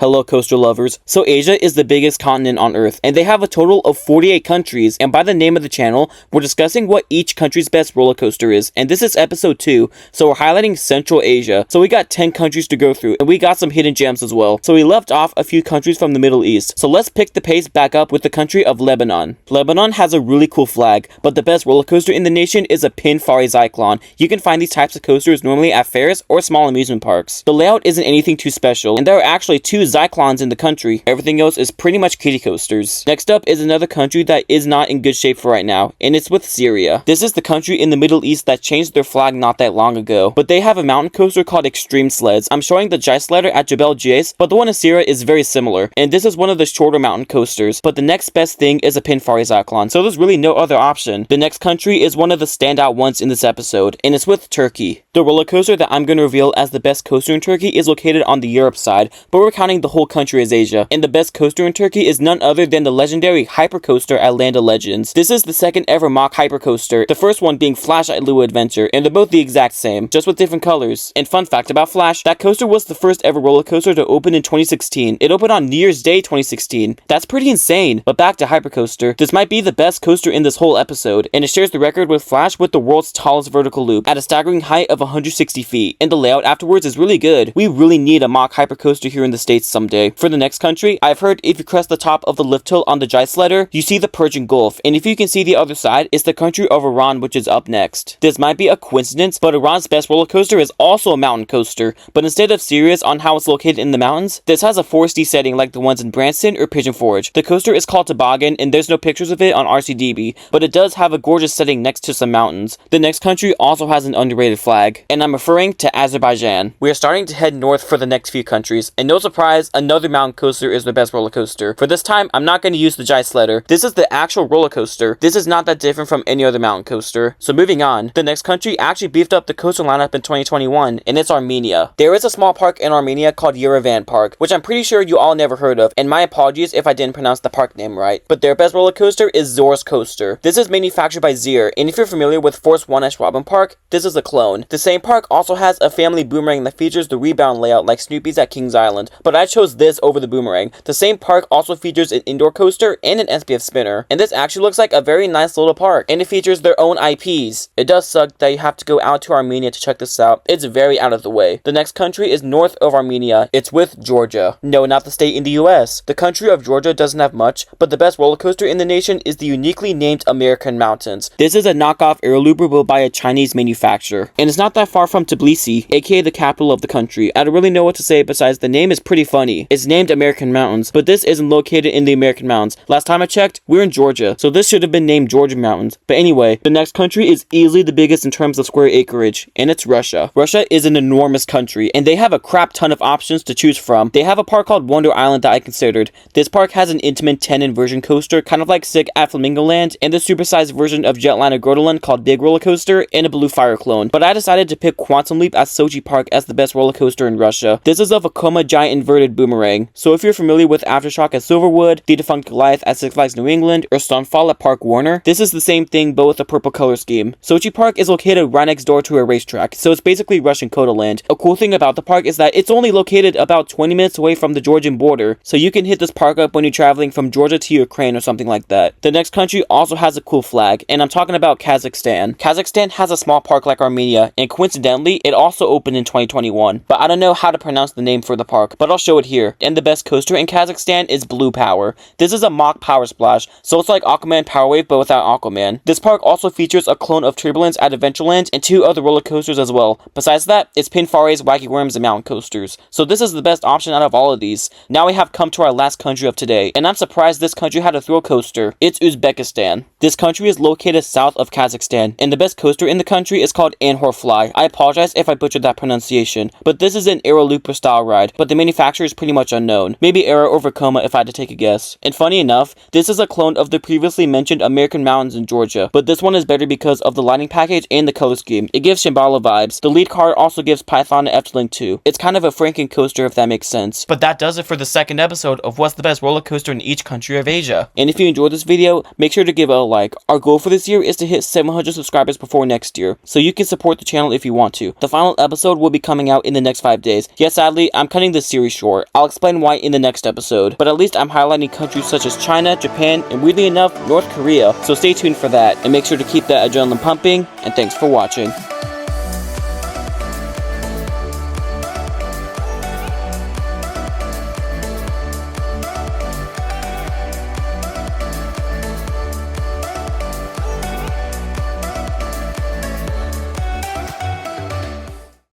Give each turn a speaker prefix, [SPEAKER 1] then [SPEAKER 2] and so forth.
[SPEAKER 1] Hello coaster lovers. So Asia is the biggest continent on Earth, and they have a total of 48 countries, and by the name of the channel, we're discussing what each country's best roller coaster is, and this is episode 2, so we're highlighting Central Asia. So we got 10 countries to go through, and we got some hidden gems as well. So we left off a few countries from the Middle East, so let's pick the pace back up with the country of Lebanon. Lebanon has a really cool flag, but the best roller coaster in the nation is a Pinfari Zyklon. You can find these types of coasters normally at fairs or small amusement parks. The layout isn't anything too special, and there are actually 2 Zyklons in the country. Everything else is pretty much kiddie coasters. Next up is another country that is not in good shape for right now, and it's with Syria. This is the country in the Middle East that changed their flag not that long ago, but they have a mountain coaster called Extreme Sleds. I'm showing the Jysledder at Jebel Jais, but the one in Syria is very similar, and this is one of the shorter mountain coasters, but the next best thing is a Pinfari Zyklon, so there's really no other option. The next country is one of the standout ones in this episode, and it's with Turkey. The roller coaster that I'm going to reveal as the best coaster in Turkey is located on the Europe side, but we're counting the whole country as Asia, and the best coaster in Turkey is none other than the legendary hypercoaster at Land of Legends. This is the second ever mock hypercoaster, the first one being Flash at Lua Adventure, and they're both the exact same, just with different colors. And fun fact about Flash, that coaster was the first ever roller coaster to open in 2016. It opened on New Year's Day 2016. That's pretty insane. But back to hypercoaster, this might be the best coaster in this whole episode, and it shares the record with Flash with the world's tallest vertical loop at a staggering height of 160 feet, and the layout afterwards is really good. We really need a mock hypercoaster here in the States someday. For the next country, I've heard if you crest the top of the lift hill on the Jysledder, you see the Persian Gulf, and if you can see the other side, it's the country of Iran, which is up next. This might be a coincidence, but Iran's best roller coaster is also a mountain coaster, but instead of serious on how it's located in the mountains, this has a foresty setting like the ones in Branson or Pigeon Forge. The coaster is called Toboggan, and there's no pictures of it on RCDB, but it does have a gorgeous setting next to some mountains. The next country also has an underrated flag, and I'm referring to Azerbaijan. We are starting to head north for the next few countries, and no surprise, another mountain coaster is the best roller coaster. For this time, I'm not going to use the Jysledder. This is the actual roller coaster. This is not that different from any other mountain coaster. So moving on, the next country actually beefed up the coaster lineup in 2021, and it's Armenia. There is a small park in Armenia called Yerevan Park, which I'm pretty sure you all never heard of, and my apologies if I didn't pronounce the park name right. But their best roller coaster is Zor's Coaster. This is manufactured by Zir, and if you're familiar with Force 1's Robin Park, this is a clone. The same park also has a family boomerang that features the rebound layout like Snoopy's at Kings Island, but I chose this over the boomerang. The same park also features an indoor coaster and an SPF spinner, and this actually looks like a very nice little park, and it features their own IPs. It does suck that you have to go out to Armenia to check this out. It's very out of the way. The next country is north of Armenia. It's with Georgia. No, not the state in the US. The country of Georgia doesn't have much, but the best roller coaster in the nation is the uniquely named American Mountains. This is a knockoff air looper built by a Chinese manufacturer, and it's not that far from Tbilisi, aka the capital of the country. I don't really know what to say besides the name is pretty funny. It's named American Mountains, but this isn't located in the American Mountains. Last time I checked, we're in Georgia, so this should have been named Georgia Mountains. But anyway, the next country is easily the biggest in terms of square acreage, and it's Russia. Russia is an enormous country, and they have a crap ton of options to choose from. They have a park called Wonder Island that I considered. This park has an intimate 10 inversion coaster, kind of like Sick at Flamingo Land, and the supersized version of Jetliner Groenland called Big Roller Coaster, and a Blue Fire clone. But I decided to pick Quantum Leap at Sochi Park as the best roller coaster in Russia. This is of a Vekoma giant inverted boomerang. So if you're familiar with Aftershock at Silverwood, The Defunct Goliath at Six Flags New England, or Stonefall at Park Warner, this is the same thing but with a purple color scheme. Sochi Park is located right next door to a racetrack, so it's basically Russian Coda Land. A cool thing about the park is that it's only located about 20 minutes away from the Georgian border, so you can hit this park up when you're traveling from Georgia to Ukraine or something like that. The next country also has a cool flag, and I'm talking about Kazakhstan. Kazakhstan has a small park like Armenia, and coincidentally, it also opened in 2021, but I don't know how to pronounce the name for the park, but I'll show it here. And the best coaster in Kazakhstan is Blue Power. This is a mock power splash, so it's like Aquaman Power Wave but without Aquaman. This park also features a clone of Turbulence at Adventureland and 2 other roller coasters as well. Besides that, it's Pinfari's Wacky Worms and Mountain Coasters. So this is the best option out of all of these. Now we have come to our last country of today, and I'm surprised this country had a thrill coaster. It's Uzbekistan. This country is located south of Kazakhstan, and the best coaster in the country is called Anhor Fly. I apologize if I butchered that pronunciation, but this is an Aero Looper style ride, but the manufacturer is pretty much unknown. Maybe Aero or Vekoma if I had to take a guess. And funny enough, this is a clone of the previously mentioned American Mountains in Georgia, but this one is better because of the lighting package and the color scheme. It gives Shambhala vibes. The lead card also gives Python and Efteling too. It's kind of a Franken coaster if that makes sense. But that does it for the second episode of what's the best roller coaster in each country of Asia. And if you enjoyed this video, make sure to give it a like. Our goal for this year is to hit 700 subscribers before next year, so you can support the channel if you want to. The final episode will be coming out in the next 5 days. Yes, sadly, I'm cutting this series short. for. I'll explain why in the next episode, but at least I'm highlighting countries such as China, Japan, and weirdly enough, North Korea, so stay tuned for that, and make sure to keep that adrenaline pumping, and thanks for watching.